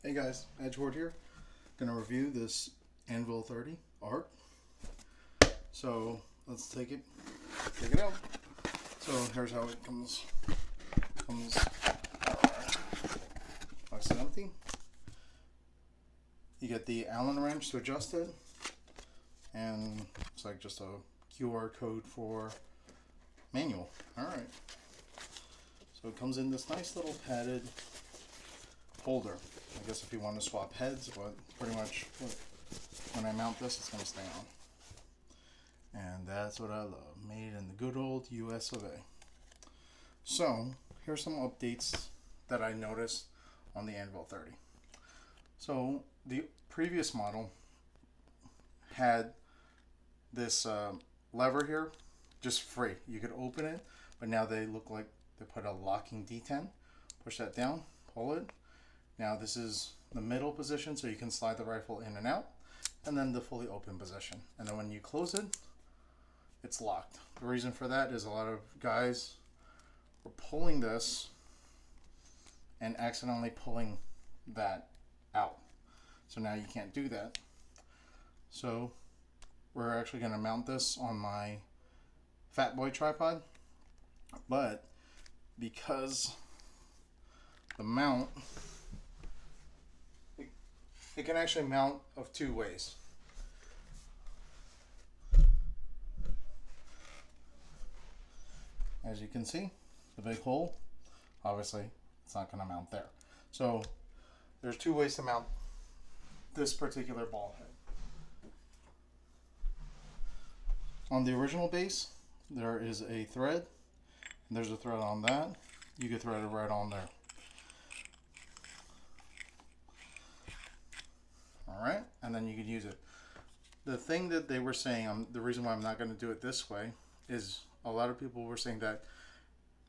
Hey guys, Edgeward here. Gonna review this Anvil 30 ARC. So let's take it out. So here's how it comes. Box is empty. You get the Allen wrench to adjust it, and it's like just a QR code for manual. All right. So it comes in this nice little padded holder. I guess if you want to swap heads, but pretty much when I mount this, it's going to stay on. And that's what I love. Made in the good old US of A. So here's some updates that I noticed on the Anvil 30. So the previous model had this lever here, just free. You could open it, but now they look like they put a locking D10. Push that down, pull it. Now this is the middle position, so you can slide the rifle in and out, and then the fully open position. And then when you close it, it's locked. The reason for that is a lot of guys were pulling this and accidentally pulling that out. So now you can't do that. So we're actually going to mount this on my Fatboy tripod, but because the mount, it can actually mount of two ways. As you can see, the big hole, obviously it's not going to mount there. So there's two ways to mount this particular ball head. On the original base, there is a thread, and there's a thread on that. You can thread it right on there. Alright, and then you could use it. The thing that they were saying, the reason why I'm not going to do it this way, is a lot of people were saying that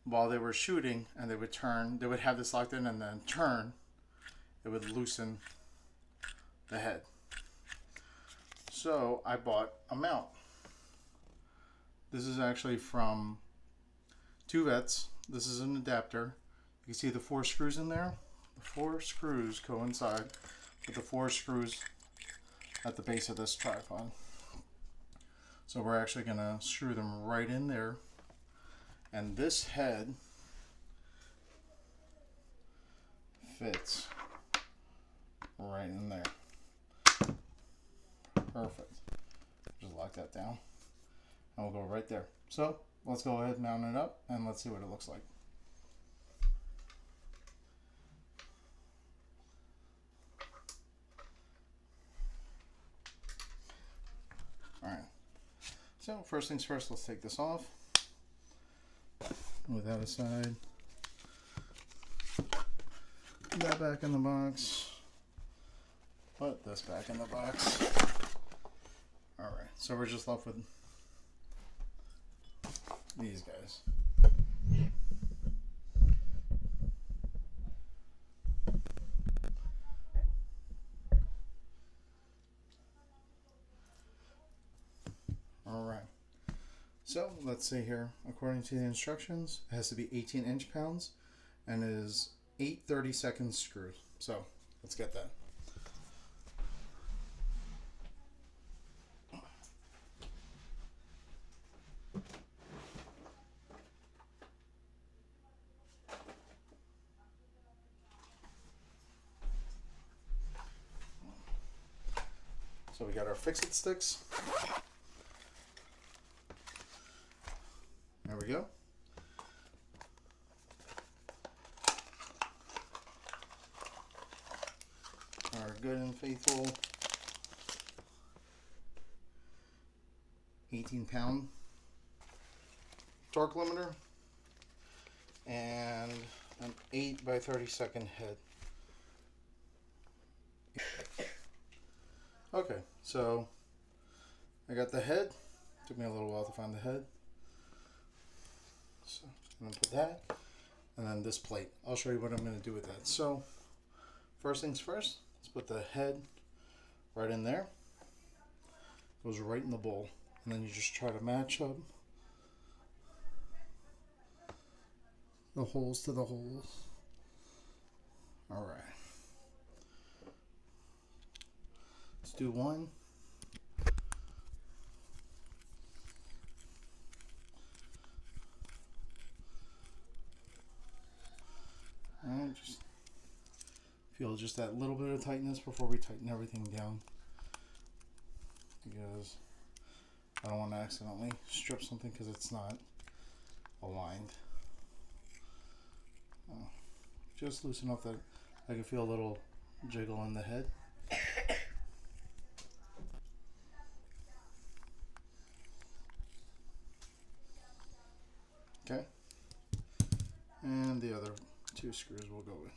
while they were shooting and they would turn, they would have this locked in and then turn, it would loosen the head. So I bought a mount. This is actually from Two Vets. This is an adapter. You can see the 4 screws in there. The 4 screws coincide with the 4 screws at the base of this tripod. So we're actually going to screw them right in there. And this head fits right in there. Perfect. Just lock that down. And we'll go right there. So let's go ahead and mount it up and let's see what it looks like. Alright, so first things first, let's take this off. Move that aside. Put that back in the box. Put this back in the box. Alright, so we're just left with these guys. Alright, so let's see here. According to the instructions, it has to be 18 inch-pounds and it is 8 30-second screws. So let's get that. So we got our fix-it sticks. There we go. Our good and faithful 18-pound torque limiter and an 8 by 30-second head. Okay, so I got the head. Took me a little while to find the head. So I'm gonna put that, and then this plate. I'll show you what I'm gonna do with that. So first things first, let's put the head right in there. Goes right in the bowl, and then you just try to match up the holes to the holes. All right. do one. And just feel just that little bit of tightness before we tighten everything down, because I don't want to accidentally strip something because it's not aligned. Just loose enough that I can feel a little jiggle in the head. Okay, and the other two screws will go in.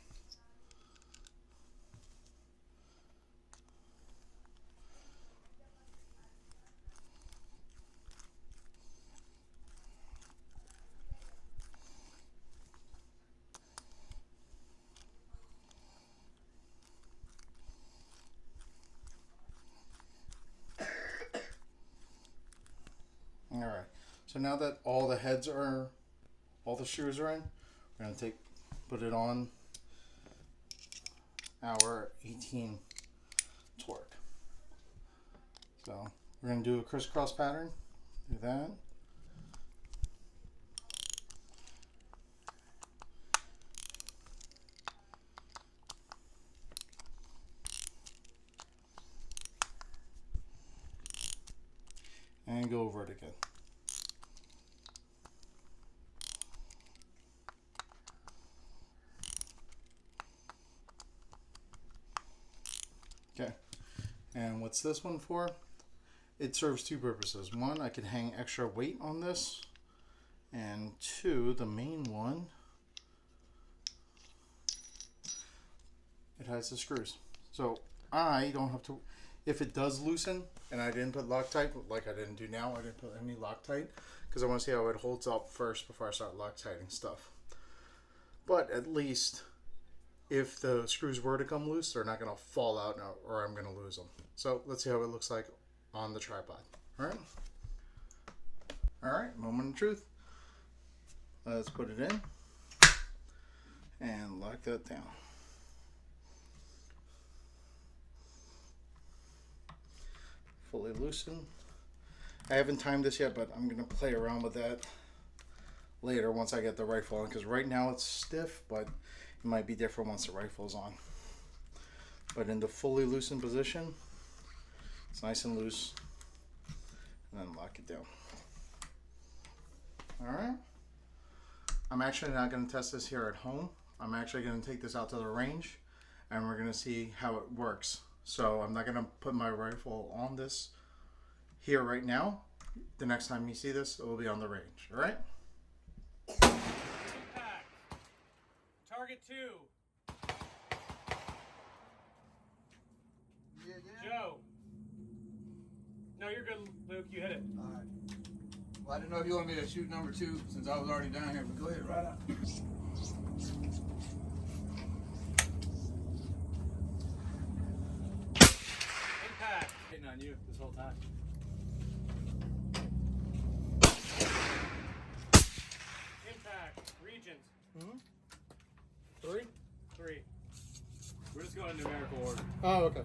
All right, so now that all the screws are in, we're going to put it on our 18 torque. So we're going to do a crisscross pattern. Do that. And go over it again. Okay, and what's this one for? It serves two purposes. One, I can hang extra weight on this, and two, the main one, it has the screws. So I don't have to, if it does loosen and I didn't put Loctite, like I didn't do now, I didn't put any Loctite because I want to see how it holds up first before I start Loctiting stuff. But at least if the screws were to come loose, they're not going to fall out or I'm going to lose them. So let's see how it looks like on the tripod. All right. All right, moment of truth. Let's put it in and lock that down. Fully loosen. I haven't timed this yet, but I'm going to play around with that later once I get the rifle on, because right now it's stiff, but it might be different once the rifle's on. But in the fully loosened position, it's nice and loose, and then lock it down. All right. I'm actually not going to test this here at home. I'm actually going to take this out to the range, and we're going to see how it works. So I'm not going to put my rifle on this here right now. The next time you see this, it will be on the range. All right? Impact. Target 2. Yeah. Joe. No, you're good, Luke. You hit it. All right. Well, I didn't know if you wanted me to shoot number 2 since I was already down here, but go ahead, right out. Impact. Hitting on you this whole time. Impact. Regent. 3? 3. We're just going in numerical order. Oh, okay.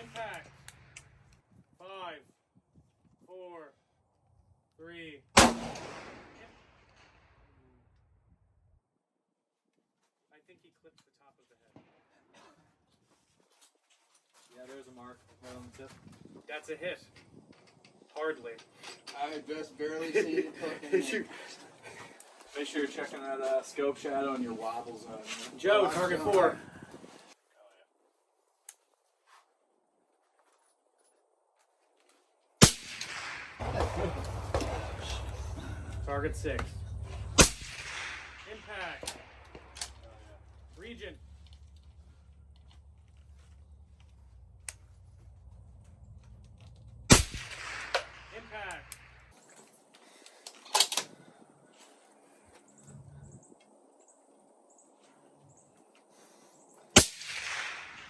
Impact. 5, 4, 3. I think he clipped the top of the head. Yeah, there's a mark right on the tip. That's a hit. Hardly. I just barely see it cooking. Make sure you're checking that scope shadow and your wobble zone. Joe, target 4. Target 6. Impact. Regent. Impact.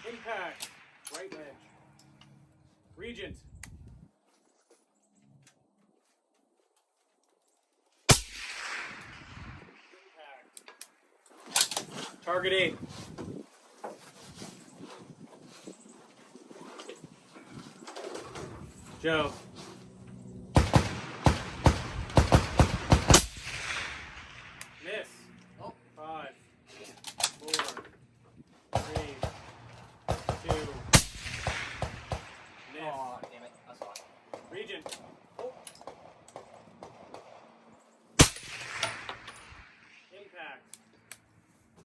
Impact. Right ledge. Regent. Impact. Target 8. Joe. Miss. Oh. 5, 4, 3, 2. Miss. Oh, damn it. That's fine. Region.